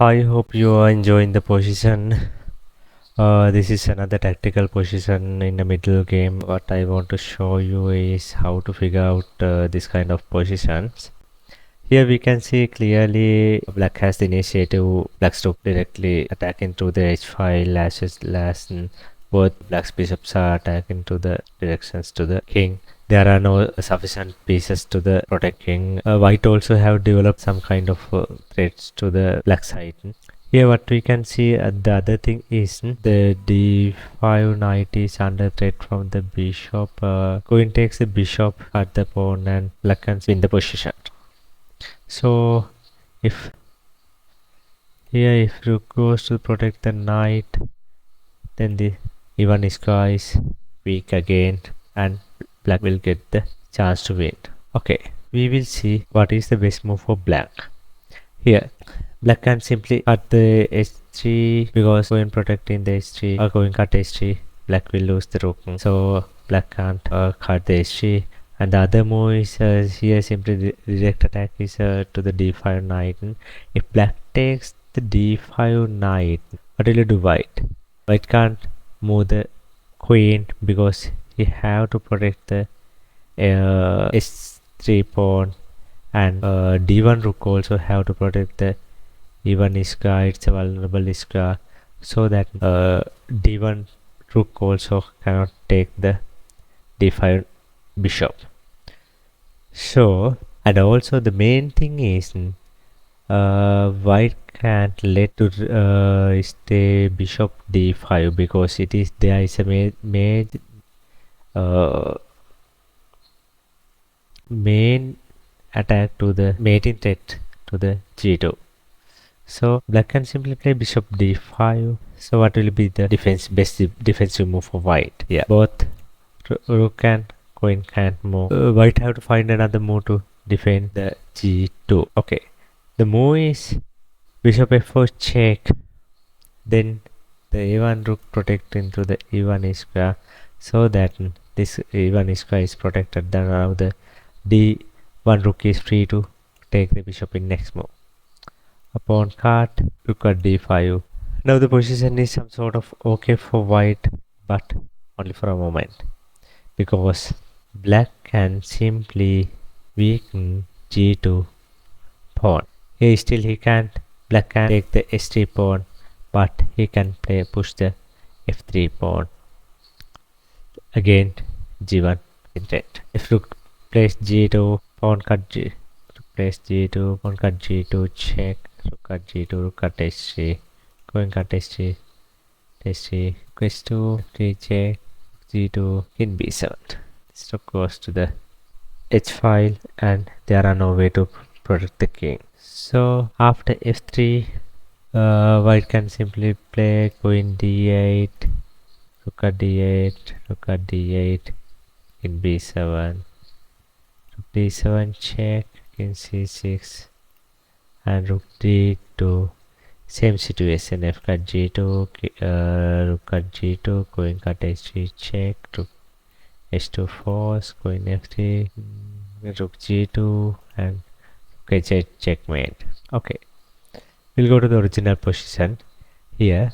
I hope you are enjoying the position. This is another tactical position in the middle game. What I want to show you is how to figure out this kind of positions. Here we can see clearly black has the initiative. Black's took directly attack into the h5 lashes last. Both black's bishops are attacking to the directions to the king. There are no sufficient pieces to the protect king. White also have developed some kind of threats to the black side. Here what we can see the other thing is the d5 knight is under threat from the bishop. Queen takes the bishop at the pawn and black can win the position. So if here if rook goes to protect the knight, then the Ivanishka is weak again and black will get the chance to win. Okay, we will see what is the best move for black. Here black can simply cut the h3 because when protecting the h3 or going cut h3, black will lose the rook. So black can't cut the h3. And the other move is here simply direct attack is to the d5 knight. If black takes the d5 knight, what will you do white? White can't move the queen because he have to protect the h3 pawn, and d1 rook also have to protect the e1 iskra. It's a vulnerable iskra, so that d1 rook also cannot take the d5 bishop. So, and also the main thing is white can't let to stay bishop d5 because it is there is a main attack to the mating threat to the g2. So black can simply play bishop d5. So what will be the best defensive move for white? Yeah, both rook and queen can't move. White have to find another move to defend the g2. Okay, the move is bishop f4 check. Then the e1 rook protect into the e1 square, so that this e1 square is protected. Then now the d1 rook is free to take the bishop in next move. Upon cut, rook at d5. Now the position is some sort of okay for white, but only for a moment, because black can simply weaken g2 pawn. Here still he can't. Black can take the h3 pawn, but he can push the f3 pawn. Again g1 in threat. If rook plays g2, pawn cut g. Rook plays g2, pawn cut g2, check. Rook at g2, rook at h3, going cut h3, h3, quest 2, f3 check, g2, king b7. This rook goes to the h file, and there are no way to protect the king. So after f3, white can simply play queen d8, rook at d8, rook at d8, king b7, rook d7 check, king c6, and rook d2. Same situation, f cut g2, rook cut g2, queen cut h3 check, rook h2 force, queen f3, rook g2, and rook h8 checkmate. Okay, we'll go to the original position. Here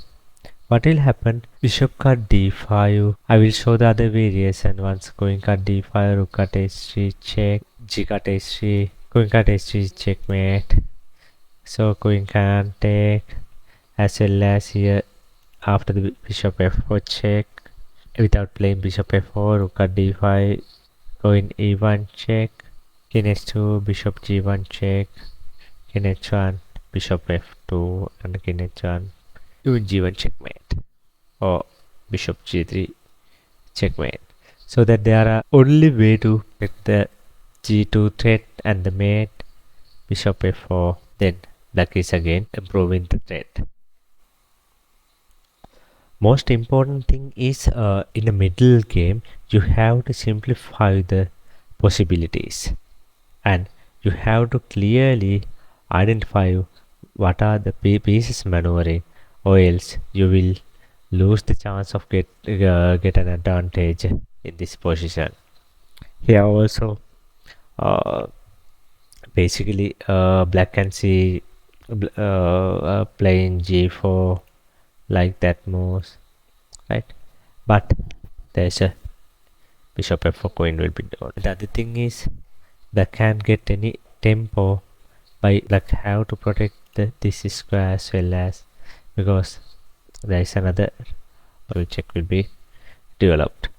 what will happen, bishop cut d5. I will show the other variation. Once queen cut d5, rook cut h3 check, g cut h3, queen cut h3 checkmate. So queen can take, as well as here after the bishop f4 check, without playing bishop f4, rook at d5, queen e1 check, king h2, bishop g1 check, king h1, bishop f2, and king h1, queen g1 checkmate, or bishop g3 checkmate. So that there are only way to get the g2 threat and the mate, bishop f4, then black is again improving the threat. Most important thing is in the middle game, you have to simplify the possibilities, and you have to clearly identify what are the pieces maneuvering, or else you will lose the chance of get an advantage in this position. Here also basically black can see playing g4 like that moves, right? But there's a bishop f4 queen will be down. The other thing is that can't get any tempo by like how to protect this square as well as, because there is another check will be developed,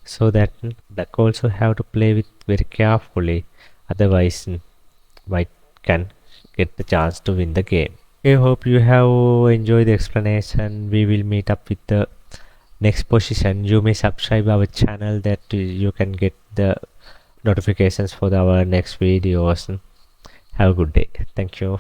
so that black also have to play with very carefully, otherwise white can get the chance to win the game. I hope you have enjoyed the explanation. We will meet up with the next position. You may subscribe our channel that you can get the notifications for our next videos. Have a good day. Thank you.